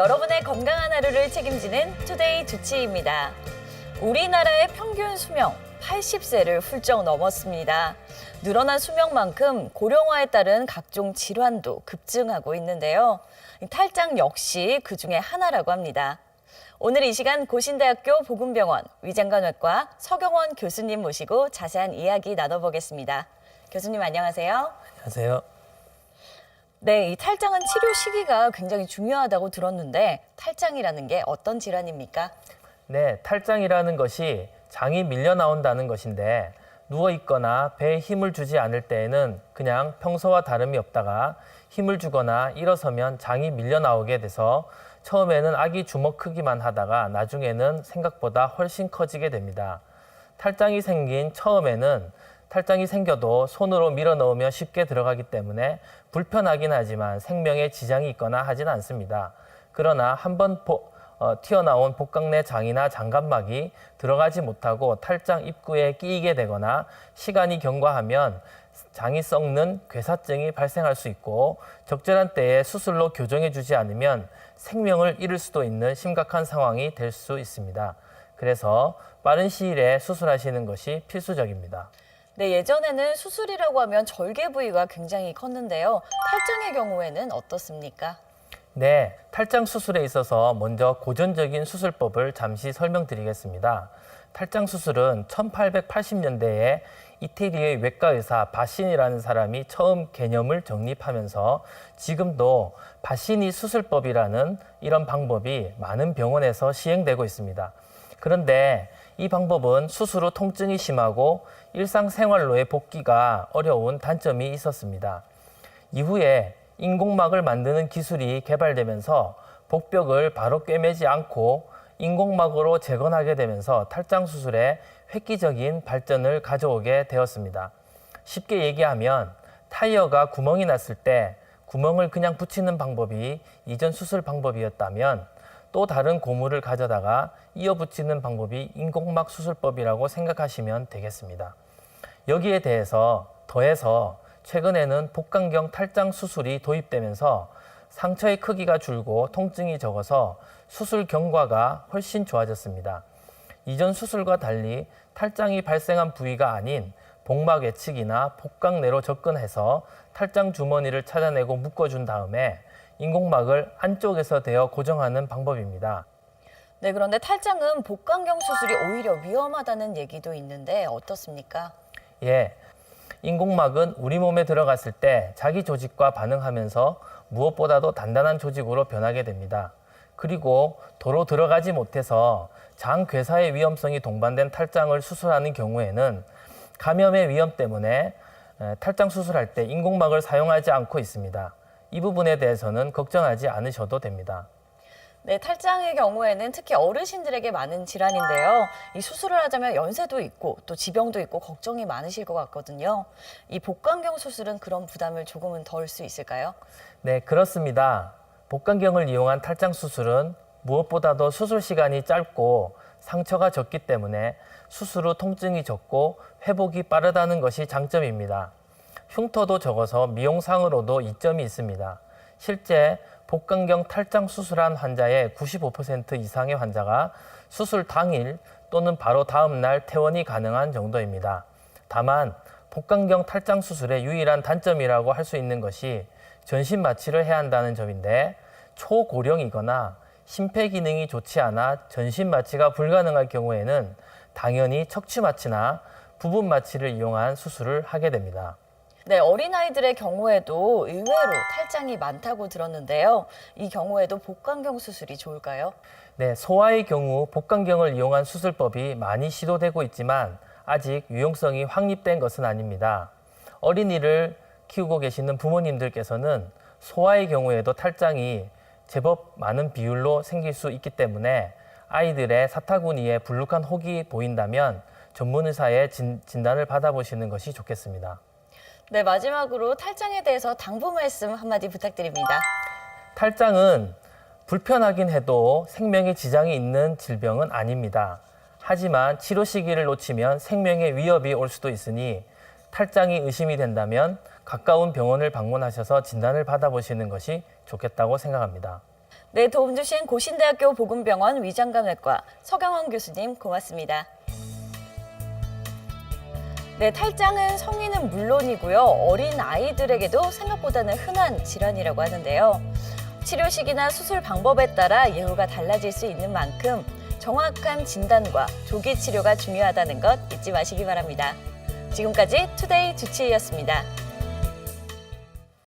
여러분의 건강한 하루를 책임지는 투데이 주치의입니다. 우리나라의 평균 수명 80세를 훌쩍 넘었습니다. 늘어난 수명만큼 고령화에 따른 각종 질환도 급증하고 있는데요. 탈장 역시 그중에 하나라고 합니다. 오늘 이 시간 고신대학교 보건병원 위장관외과 서경원 교수님 모시고 자세한 이야기 나눠보겠습니다. 교수님 안녕하세요. 안녕하세요. 네, 이 탈장은 치료 시기가 굉장히 중요하다고 들었는데 탈장이라는 게 어떤 질환입니까? 네, 탈장이라는 것이 장이 밀려 나온다는 것인데 누워 있거나 배에 힘을 주지 않을 때에는 그냥 평소와 다름이 없다가 힘을 주거나 일어서면 장이 밀려 나오게 돼서 처음에는 아기 주먹 크기만 하다가 나중에는 생각보다 훨씬 커지게 됩니다. 탈장이 생긴 처음에는 탈장이 생겨도 손으로 밀어 넣으면 쉽게 들어가기 때문에 불편하긴 하지만 생명에 지장이 있거나 하진 않습니다. 그러나 한번 튀어나온 복강 내 장이나 장갑막이 들어가지 못하고 탈장 입구에 끼이게 되거나 시간이 경과하면 장이 썩는 괴사증이 발생할 수 있고 적절한 때에 수술로 교정해 주지 않으면 생명을 잃을 수도 있는 심각한 상황이 될 수 있습니다. 그래서 빠른 시일에 수술하시는 것이 필수적입니다. 네, 예전에는 수술이라고 하면 절개 부위가 굉장히 컸는데요. 탈장의 경우에는 어떻습니까? 네, 탈장 수술에 있어서 먼저 고전적인 수술법을 잠시 설명드리겠습니다. 탈장 수술은 1880년대에 이태리의 외과 의사 바시니라는 사람이 처음 개념을 정립하면서 지금도 바시니 수술법이라는 이런 방법이 많은 병원에서 시행되고 있습니다. 그런데 이 방법은 수술 후 통증이 심하고 일상생활로의 복귀가 어려운 단점이 있었습니다. 이후에 인공막을 만드는 기술이 개발되면서 복벽을 바로 꿰매지 않고 인공막으로 재건하게 되면서 탈장 수술에 획기적인 발전을 가져오게 되었습니다. 쉽게 얘기하면 타이어가 구멍이 났을 때 구멍을 그냥 붙이는 방법이 이전 수술 방법이었다면 또 다른 고무를 가져다가 이어 붙이는 방법이 인공막 수술법이라고 생각하시면 되겠습니다. 여기에 대해서 더해서 최근에는 복강경 탈장 수술이 도입되면서 상처의 크기가 줄고 통증이 적어서 수술 경과가 훨씬 좋아졌습니다. 이전 수술과 달리 탈장이 발생한 부위가 아닌 복막 외측이나 복강 내로 접근해서 탈장 주머니를 찾아내고 묶어준 다음에 인공막을 안쪽에서 대어 고정하는 방법입니다. 네, 그런데 탈장은 복강경 수술이 오히려 위험하다는 얘기도 있는데 어떻습니까? 예, 인공막은 우리 몸에 들어갔을 때 자기 조직과 반응하면서 무엇보다도 단단한 조직으로 변하게 됩니다. 그리고 도로 들어가지 못해서 장 괴사의 위험성이 동반된 탈장을 수술하는 경우에는 감염의 위험 때문에 탈장 수술할 때 인공막을 사용하지 않고 있습니다. 이 부분에 대해서는 걱정하지 않으셔도 됩니다. 네, 탈장의 경우에는 특히 어르신들에게 많은 질환인데요. 이 수술을 하자면 연세도 있고 또 지병도 있고 걱정이 많으실 것 같거든요. 이 복강경 수술은 그런 부담을 조금은 덜 수 있을까요? 네, 그렇습니다. 복강경을 이용한 탈장 수술은 무엇보다도 수술 시간이 짧고 상처가 적기 때문에 수술 후 통증이 적고 회복이 빠르다는 것이 장점입니다. 흉터도 적어서 미용상으로도 이점이 있습니다. 실제 복강경 탈장 수술한 환자의 95% 이상의 환자가 수술 당일 또는 바로 다음 날 퇴원이 가능한 정도입니다. 다만 복강경 탈장 수술의 유일한 단점이라고 할 수 있는 것이 전신 마취를 해야 한다는 점인데 초고령이거나 심폐 기능이 좋지 않아 전신 마취가 불가능할 경우에는 당연히 척추 마취나 부분 마취를 이용한 수술을 하게 됩니다. 네, 어린아이들의 경우에도 의외로 탈장이 많다고 들었는데요. 이 경우에도 복강경 수술이 좋을까요? 네, 소아의 경우 복강경을 이용한 수술법이 많이 시도되고 있지만 아직 유용성이 확립된 것은 아닙니다. 어린이를 키우고 계시는 부모님들께서는 소아의 경우에도 탈장이 제법 많은 비율로 생길 수 있기 때문에 아이들의 사타구니에 불룩한 혹이 보인다면 전문 의사의 진단을 받아보시는 것이 좋겠습니다. 네, 마지막으로 탈장에 대해서 당부 말씀 한마디 부탁드립니다. 탈장은 불편하긴 해도 생명에 지장이 있는 질병은 아닙니다. 하지만 치료 시기를 놓치면 생명의 위협이 올 수도 있으니 탈장이 의심이 된다면 가까운 병원을 방문하셔서 진단을 받아보시는 것이 좋겠다고 생각합니다. 네, 도움 주신 고신대학교 보건병원 위장감내과 서경원 교수님 고맙습니다. 네, 탈장은 성인은 물론이고요. 어린 아이들에게도 생각보다는 흔한 질환이라고 하는데요. 치료 시기나 수술 방법에 따라 예후가 달라질 수 있는 만큼 정확한 진단과 조기 치료가 중요하다는 것 잊지 마시기 바랍니다. 지금까지 투데이 주치의였습니다.